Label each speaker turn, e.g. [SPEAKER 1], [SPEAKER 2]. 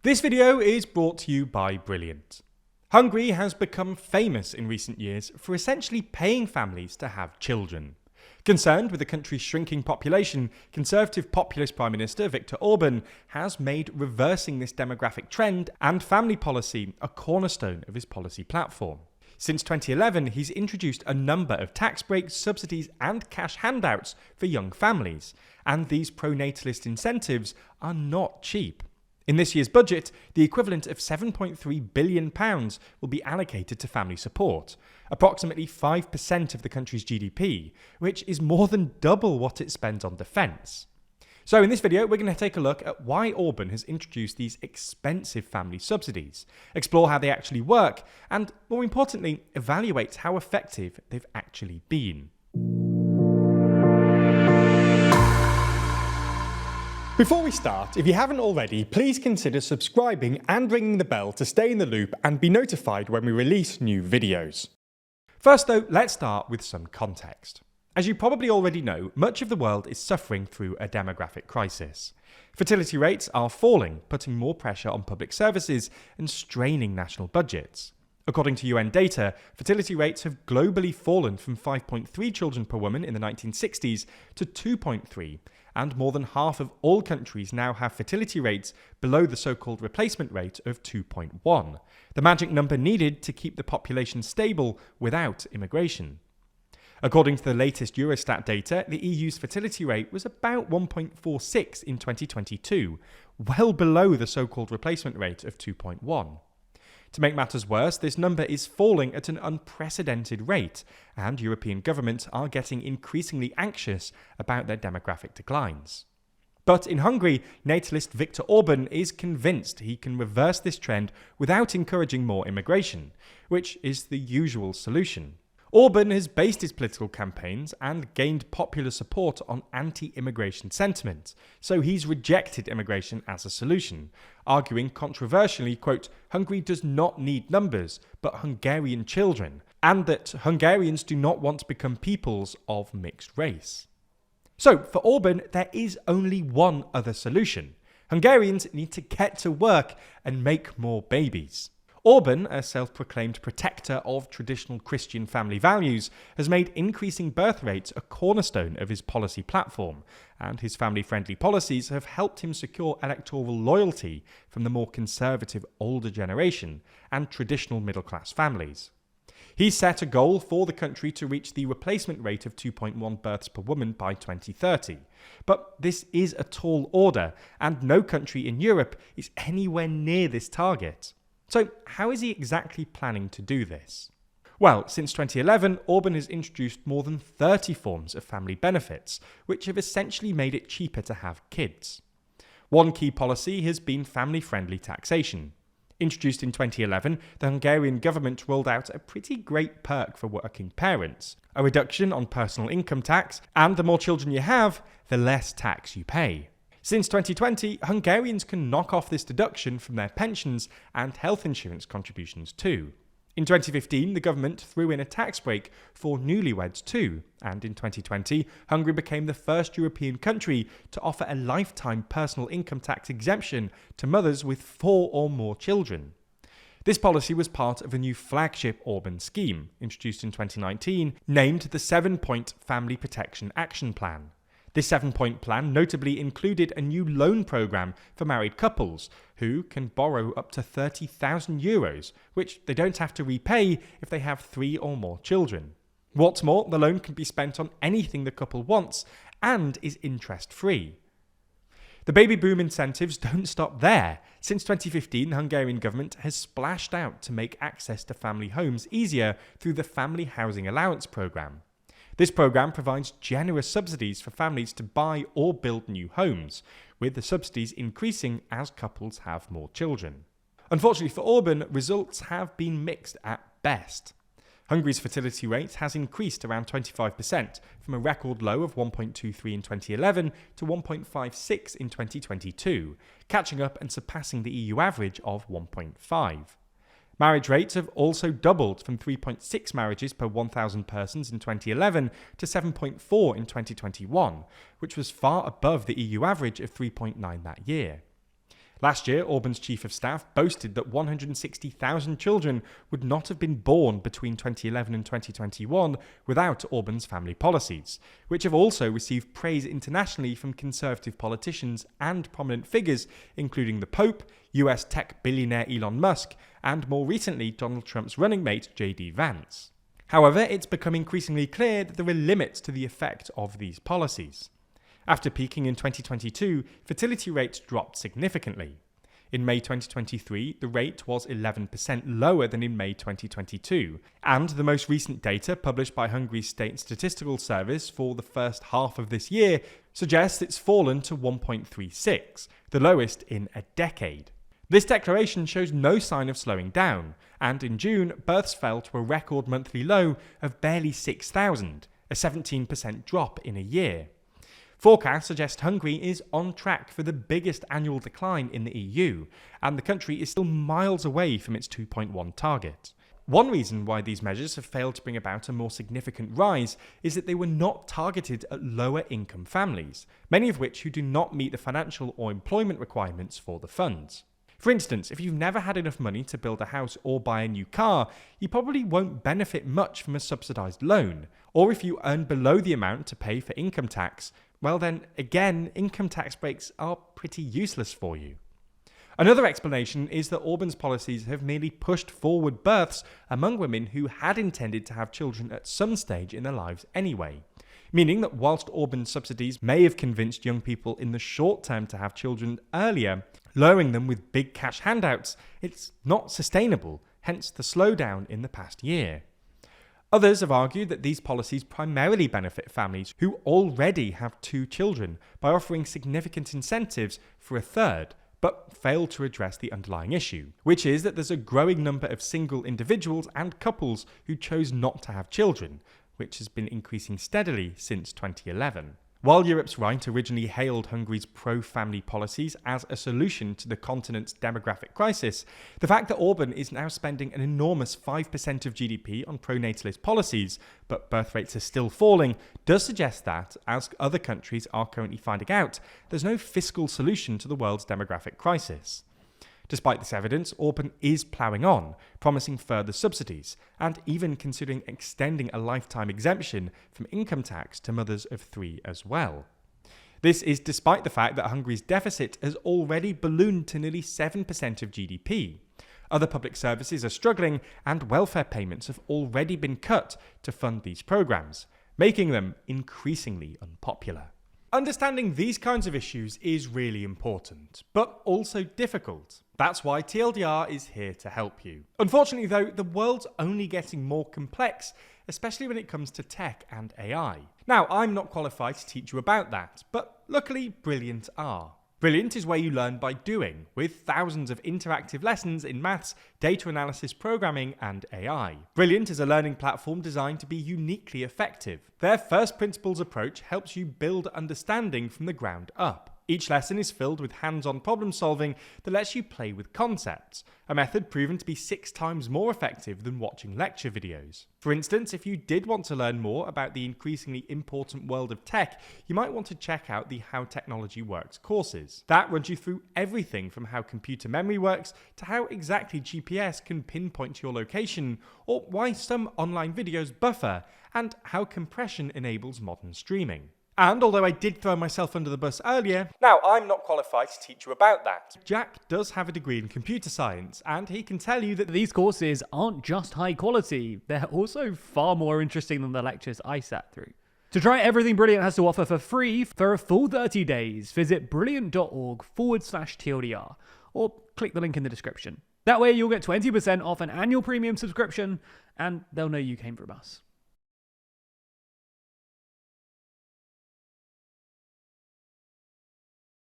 [SPEAKER 1] This video is brought to you by Brilliant. Hungary has become famous in recent years for essentially paying families to have children. Concerned with the country's shrinking population, Conservative populist Prime Minister Viktor Orban has made reversing this demographic trend and family policy a cornerstone of his policy platform. Since 2011, he's introduced a number of tax breaks, subsidies and cash handouts for young families, and these pro-natalist incentives are not cheap. In this year's budget, the equivalent of £7.3 billion will be allocated to family support, approximately 5% of the country's GDP, which is more than double what it spends on defence. So in this video, we're going to take a look at why Orban has introduced these expensive family subsidies, explore how they actually work, and more importantly, evaluate how effective they've actually been. Before we start, if you haven't already, please consider subscribing and ringing the bell to stay in the loop and be notified when we release new videos. First though, let's start with some context. As you probably already know, much of the world is suffering through a demographic crisis. Fertility rates are falling, putting more pressure on public services and straining national budgets. According to UN data, fertility rates have globally fallen from 5.3 children per woman in the 1960s to 2.3, and more than half of all countries now have fertility rates below the so-called replacement rate of 2.1, the magic number needed to keep the population stable without immigration. According to the latest Eurostat data, the EU's fertility rate was about 1.46 in 2022, well below the so-called replacement rate of 2.1. To make matters worse, this number is falling at an unprecedented rate, and European governments are getting increasingly anxious about their demographic declines. But in Hungary, natalist Viktor Orban is convinced he can reverse this trend without encouraging more immigration, which is the usual solution. Orban has based his political campaigns and gained popular support on anti-immigration sentiment, so he's rejected immigration as a solution, arguing controversially, quote, Hungary does not need numbers, but Hungarian children, and that Hungarians do not want to become peoples of mixed race. So, for Orban, there is only one other solution. Hungarians need to get to work and make more babies. Orban, a self-proclaimed protector of traditional Christian family values, has made increasing birth rates a cornerstone of his policy platform, and his family-friendly policies have helped him secure electoral loyalty from the more conservative older generation and traditional middle-class families. He's set a goal for the country to reach the replacement rate of 2.1 births per woman by 2030. But this is a tall order, and no country in Europe is anywhere near this target. So how is he exactly planning to do this? Well, since 2011, Orban has introduced more than 30 forms of family benefits, which have essentially made it cheaper to have kids. One key policy has been family-friendly taxation. Introduced in 2011, the Hungarian government rolled out a pretty great perk for working parents, a reduction on personal income tax, and the more children you have, the less tax you pay. Since 2020, Hungarians can knock off this deduction from their pensions and health insurance contributions too. In 2015, the government threw in a tax break for newlyweds too, and in 2020, Hungary became the first European country to offer a lifetime personal income tax exemption to mothers with 4 or more children. This policy was part of a new flagship Orban scheme, introduced in 2019, named the 7-Point Family Protection Action Plan. This 7-point plan notably included a new loan programme for married couples who can borrow up to €30,000, which they don't have to repay if they have 3 or more children. What's more, the loan can be spent on anything the couple wants and is interest-free. The baby boom incentives don't stop there. Since 2015, the Hungarian government has splashed out to make access to family homes easier through the Family Housing Allowance programme. This programme provides generous subsidies for families to buy or build new homes, with the subsidies increasing as couples have more children. Unfortunately for Orban, results have been mixed at best. Hungary's fertility rate has increased around 25%, from a record low of 1.23 in 2011 to 1.56 in 2022, catching up and surpassing the EU average of 1.5. Marriage rates have also doubled from 3.6 marriages per 1,000 persons in 2011 to 7.4 in 2021, which was far above the EU average of 3.9 that year. Last year, Orban's chief of staff boasted that 160,000 children would not have been born between 2011 and 2021 without Orban's family policies, which have also received praise internationally from conservative politicians and prominent figures, including the Pope, US tech billionaire Elon Musk, and more recently Donald Trump's running mate JD Vance. However, it's become increasingly clear that there are limits to the effect of these policies. After peaking in 2022, fertility rates dropped significantly. In May 2023, the rate was 11% lower than in May 2022, and the most recent data published by Hungary's State Statistical Service for the first half of this year suggests it's fallen to 1.36, the lowest in a decade. This declaration shows no sign of slowing down, and in June, births fell to a record monthly low of barely 6,000, a 17% drop in a year. Forecasts suggest Hungary is on track for the biggest annual decline in the EU, and the country is still miles away from its 2.1 target. One reason why these measures have failed to bring about a more significant rise is that they were not targeted at lower income families, many of which who do not meet the financial or employment requirements for the funds. For instance, if you've never had enough money to build a house or buy a new car, you probably won't benefit much from a subsidised loan. Or if you earn below the amount to pay for income tax, well then, again, income tax breaks are pretty useless for you. Another explanation is that Orban's policies have merely pushed forward births among women who had intended to have children at some stage in their lives anyway. Meaning that whilst Orban's subsidies may have convinced young people in the short term to have children earlier, luring them with big cash handouts, it's not sustainable, hence the slowdown in the past year. Others have argued that these policies primarily benefit families who already have 2 children by offering significant incentives for a third, but fail to address the underlying issue, which is that there's a growing number of single individuals and couples who chose not to have children, which has been increasing steadily since 2011. While Europe's right originally hailed Hungary's pro-family policies as a solution to the continent's demographic crisis, the fact that Orban is now spending an enormous 5% of GDP on pro-natalist policies, but birth rates are still falling, does suggest that, as other countries are currently finding out, there's no fiscal solution to the world's demographic crisis. Despite this evidence, Orban is ploughing on, promising further subsidies, and even considering extending a lifetime exemption from income tax to mothers of 3 as well. This is despite the fact that Hungary's deficit has already ballooned to nearly 7% of GDP. Other public services are struggling, and welfare payments have already been cut to fund these programs, making them increasingly unpopular. Understanding these kinds of issues is really important, but also difficult. That's why TLDR is here to help you. Unfortunately though, the world's only getting more complex, especially when it comes to tech and AI. Now, I'm not qualified to teach you about that, but luckily Brilliant are. Brilliant is where you learn by doing, with thousands of interactive lessons in maths, data analysis, programming, and AI. Brilliant is a learning platform designed to be uniquely effective. Their first principles approach helps you build understanding from the ground up. Each lesson is filled with hands-on problem solving that lets you play with concepts, a method proven to be 6 times more effective than watching lecture videos. For instance, if you did want to learn more about the increasingly important world of tech, you might want to check out the How Technology Works courses. That runs you through everything from how computer memory works to how exactly GPS can pinpoint your location, or why some online videos buffer, and how compression enables modern streaming. And although I did throw myself under the bus earlier, now I'm not qualified to teach you about that. Jack does have a degree in computer science, and he can tell you that
[SPEAKER 2] These courses aren't just high quality, they're also far more interesting than the lectures I sat through. To try everything Brilliant has to offer for free for a full 30 days, visit brilliant.org/TLDR, or click the link in the description. That way you'll get 20% off an annual premium subscription, and they'll know you came from us.